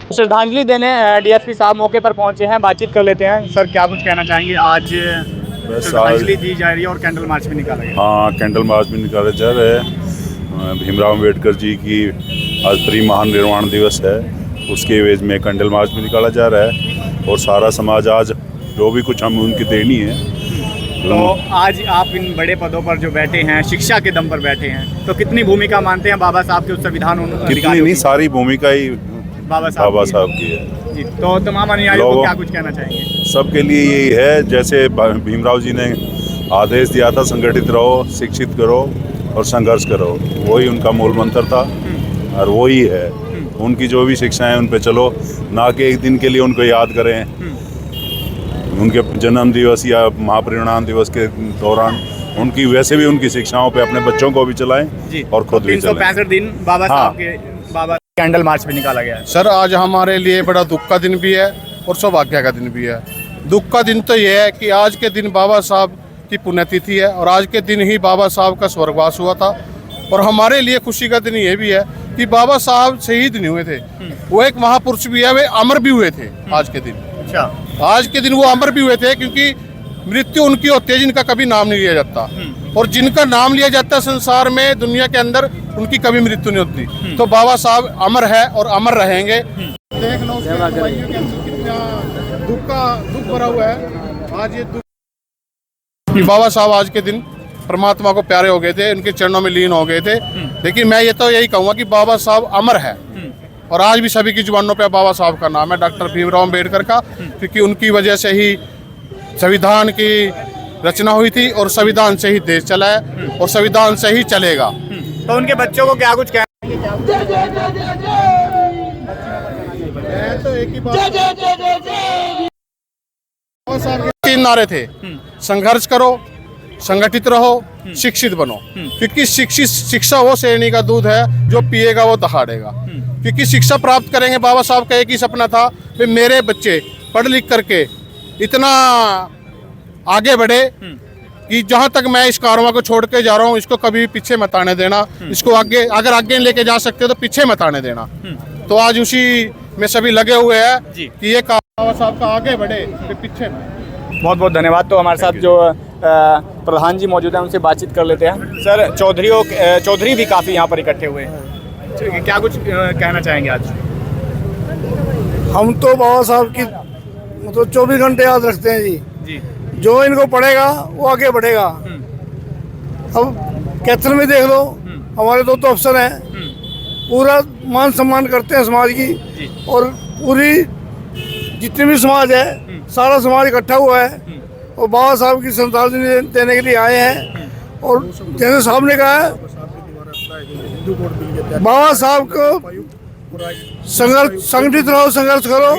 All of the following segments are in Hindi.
श्रद्धांजलि देने डीएसपी साहब मौके पर पहुंचे हैं। बातचीत कर लेते हैं। सर, क्या कुछ कहना चाहेंगे? आज श्रद्धांजलि दी जा रही है और कैंडल मार्च भी निकाला गया। हाँ, कैंडल मार्च भी निकाला जा रहा है। भीमराव अम्बेडकर जी की आज परिनिर्वाण दिवस है, उसके एवज में कैंडल मार्च भी निकाला जा रहा है और सारा समाज आज जो भी कुछ हम उनकी देनी है। तो आज आप इन बड़े पदों पर जो बैठे हैं, शिक्षा के दम पर बैठे हैं, तो कितनी भूमिका मानते हैं बाबा साहब के उस संविधान? कितनी नहीं, सारी भूमिका ही बाबा साहब की है जी। तो तमाम अनुयायियों को क्या कुछ कहना चाहेंगे? सबके लिए यही है, जैसे भीमराव जी ने आदेश दिया था, संगठित रहो, शिक्षित करो और संघर्ष करो, वही उनका मूल मंत्र था और वही है। उनकी जो भी शिक्षाएं हैं उन पे चलो, ना कि एक दिन के लिए उनको याद करें। उनके जन्म दिवस या महापरिनिर्वाण दिवस के दौरान उनकी वैसे भी उनकी शिक्षाओं पे अपने बच्चों को भी चलाएं और खुद भी चलाएं। 365 दिन बाबा साहब के कैंडल मार्च भी निकाला गया है। सर, आज हमारे लिए बड़ा दुख का दिन भी है और सौभाग्य का दिन भी है। दुख का दिन तो ये है कि आज के दिन बाबा साहब की पुण्यतिथि है और आज के दिन ही बाबा साहब का स्वर्गवास हुआ था। और हमारे लिए खुशी का दिन ये भी है कि बाबा साहब शहीद नहीं हुए थे, वो एक महापुरुष भी है, वे अमर भी हुए थे आज के दिन। अच्छा, आज के दिन वो अमर भी हुए थे क्योंकि मृत्यु उनकी होती है जिनका कभी नाम नहीं लिया जाता, और जिनका नाम लिया जाता है संसार में, दुनिया के अंदर, उनकी कभी मृत्यु नहीं होती। तो बाबा साहब अमर है और अमर रहेंगे। देख लो उसके भाइयों के अंदर कितना दुख भरा हुआ है। आज ये दुख कि बाबा साहब आज के दिन परमात्मा को प्यारे हो गए थे, उनके चरणों में लीन हो गए थे। लेकिन मैं ये तो यही कहूँगा कि बाबा साहब अमर है और आज भी सभी की जुबानों पे बाबा साहब का नाम है, डॉक्टर भीमराव अम्बेडकर का, क्योंकि उनकी वजह से ही संविधान की रचना हुई थी और संविधान से ही देश चला है और संविधान से ही चलेगा। तो उनके बच्चों को क्या कुछ कहेंगे? तो एक ही बात, तीन नारे थे, संघर्ष करो, संगठित रहो, शिक्षित बनो। क्योंकि शिक्षा वो श्रेणी का दूध है जो पिएगा वो दहाड़ेगा। क्योंकि शिक्षा प्राप्त करेंगे, बाबा साहब का एक ही सपना था कि मेरे बच्चे पढ़ लिख करके इतना आगे बढ़े कि जहाँ तक मैं इस कारवां को छोड़ के जा रहा हूँ, इसको कभी पीछे मत आने देना। इसको आगे, अगर आगे लेके जा सकते हो तो पीछे मत आने देना। तो आज उसी में सभी लगे हुए हैं कि ये बाबा साहब का आगे बढ़े, पीछे में। बहुत बहुत धन्यवाद। तो हमारे साथ जो प्रधान जी मौजूद हैं, उनसे बातचीत कर लेते हैं। सर, चौधरी भी काफ़ी यहाँ पर इकट्ठे हुए हैं, क्या कुछ कहना चाहेंगे आज? हम तो बाबा साहब की मतलब 24 घंटे याद रखते हैं जी। जो इनको पढ़ेगा वो आगे बढ़ेगा। अब कैथल में देख लो, हमारे दो तो अफसर हैं, पूरा मान सम्मान करते हैं समाज की, और पूरी जितनी भी समाज है, सारा समाज इकट्ठा हुआ है और बाबा साहब की श्रद्धांजलि देने के लिए आए हैं। और जैसे साहब ने कहा है, बाबा साहब को संगठित रहो, संघर्ष करो,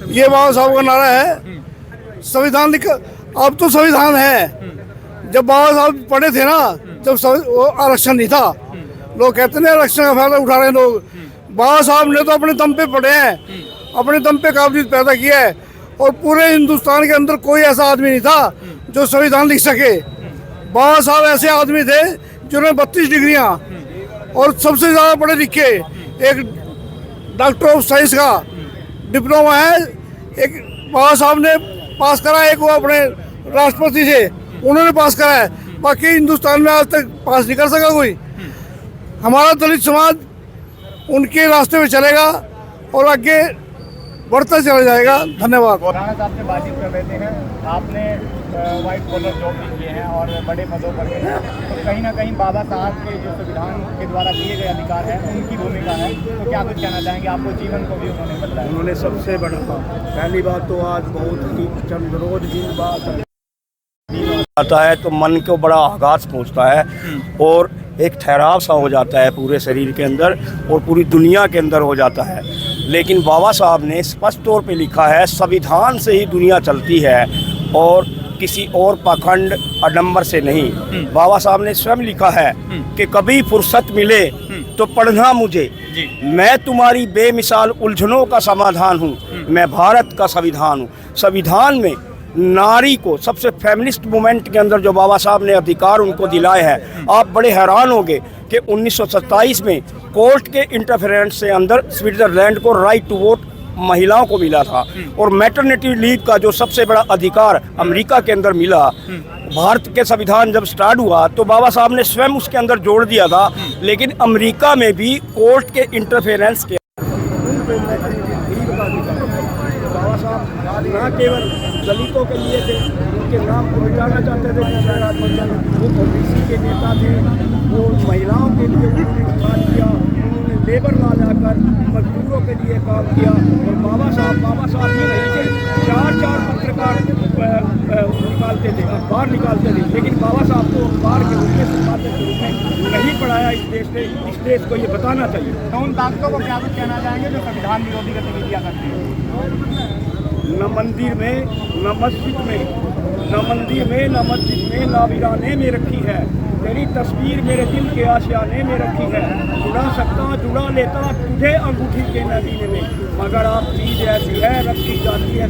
ये बाबा साहब का नारा है। संविधान अब तो संविधान है। जब बाबा साहब पढ़े थे ना, जब वो आरक्षण नहीं था, लोग कहते हैं आरक्षण का फायदा उठा रहे हैं लोग। बाबा साहब ने तो अपने दम पे पढ़े हैं, अपने दम पे काबिलियत पैदा किया है, और पूरे हिंदुस्तान के अंदर कोई ऐसा आदमी नहीं था जो संविधान लिख सके। बाबा साहब ऐसे आदमी थे जिन्होंने 32 डिग्रियां और सबसे ज़्यादा पढ़े लिखे, एक डॉक्टर ऑफ साइंस का डिप्लोमा है, एक बाबा साहब ने पास करा, एक वो अपने राष्ट्रपति थे, उन्होंने पास करा है। बाकी हिंदुस्तान में आज तक पास नहीं कर सका कोई। हमारा दलित समाज उनके रास्ते में चलेगा और आगे बढ़ता चला जाएगा। धन्यवाद। राणा साहब से बातचीत कर लेते हैं। आपने वाइट कॉलर जॉब भी किए हैं और बड़े पदों पर भी हैं, तो कहीं ना कहीं बाबा साहब के जो संविधान के द्वारा दिए गए अधिकार हैं, उनकी भूमिका है, तो क्या कुछ कहना चाहेंगे? आपको जीवन को भी उन्होंने बदला। उन्होंने सबसे बड़ा, पहली बात तो आज बहुत ही चंद रोज दिन बाद आता है तो मन को बड़ा आघात पहुँचता है। और एक ठहराव सा हो जाता है पूरे शरीर के अंदर और पूरी दुनिया के अंदर हो जाता है। लेकिन बाबा साहब ने स्पष्ट तौर पे लिखा है, संविधान से ही दुनिया चलती है और किसी और पाखंड आडंबर से नहीं। बाबा साहब ने स्वयं लिखा है कि कभी फुर्सत मिले तो पढ़ना मुझे, मैं तुम्हारी बेमिसाल उलझनों का समाधान हूँ, मैं भारत का संविधान हूँ। संविधान में नारी को सबसे फेमिनिस्ट मूवमेंट के अंदर जो बाबा साहब ने अधिकार उनको दिलाए हैं, आप बड़े हैरान होंगे कि 1927 में कोर्ट के इंटरफेरेंस से अंदर स्विट्जरलैंड को राइट टू वोट महिलाओं को मिला था और मैटरनिटी लीव का जो सबसे बड़ा अधिकार अमेरिका के अंदर मिला। भारत के संविधान जब स्टार्ट हुआ तो बाबा साहब ने स्वयं उसके अंदर जोड़ दिया था, लेकिन अमेरिका में भी कोर्ट के इंटरफेरेंस के बाबा साहब न केवल दलितों के लिए थे, उनके नाम को मिटाना चाहते थे, वो ओबीसी के नेता थे, वो महिलाओं के लिए उन्होंने काम किया, उन्होंने लेबर लॉ लाकर मजदूरों के लिए काम किया। और बाबा साहब ही नहीं थे, चार पत्रकार निकालते थे, अखबार निकालते थे, लेकिन बाबा साहब को अखबार के रूप में संपादक के रूप में नहीं पढ़ाया इस देश ने। इस देश को ये बताना चाहिए। तो उन ताकतों को क्या कुछ कहना चाहेंगे जो संविधान विरोधी गतिविधियाँ करते हैं? न मंदिर में, न मस्जिद में, न मंदिर में, न मस्जिद में, ना वीराने में रखी है, तेरी तस्वीर मेरे दिल के आशियाने में रखी है। जुड़ा सकता जुड़ा लेता तुझे अंगूठी के नगीने में, मगर आप चीज़ ऐसी है रखी जाती है।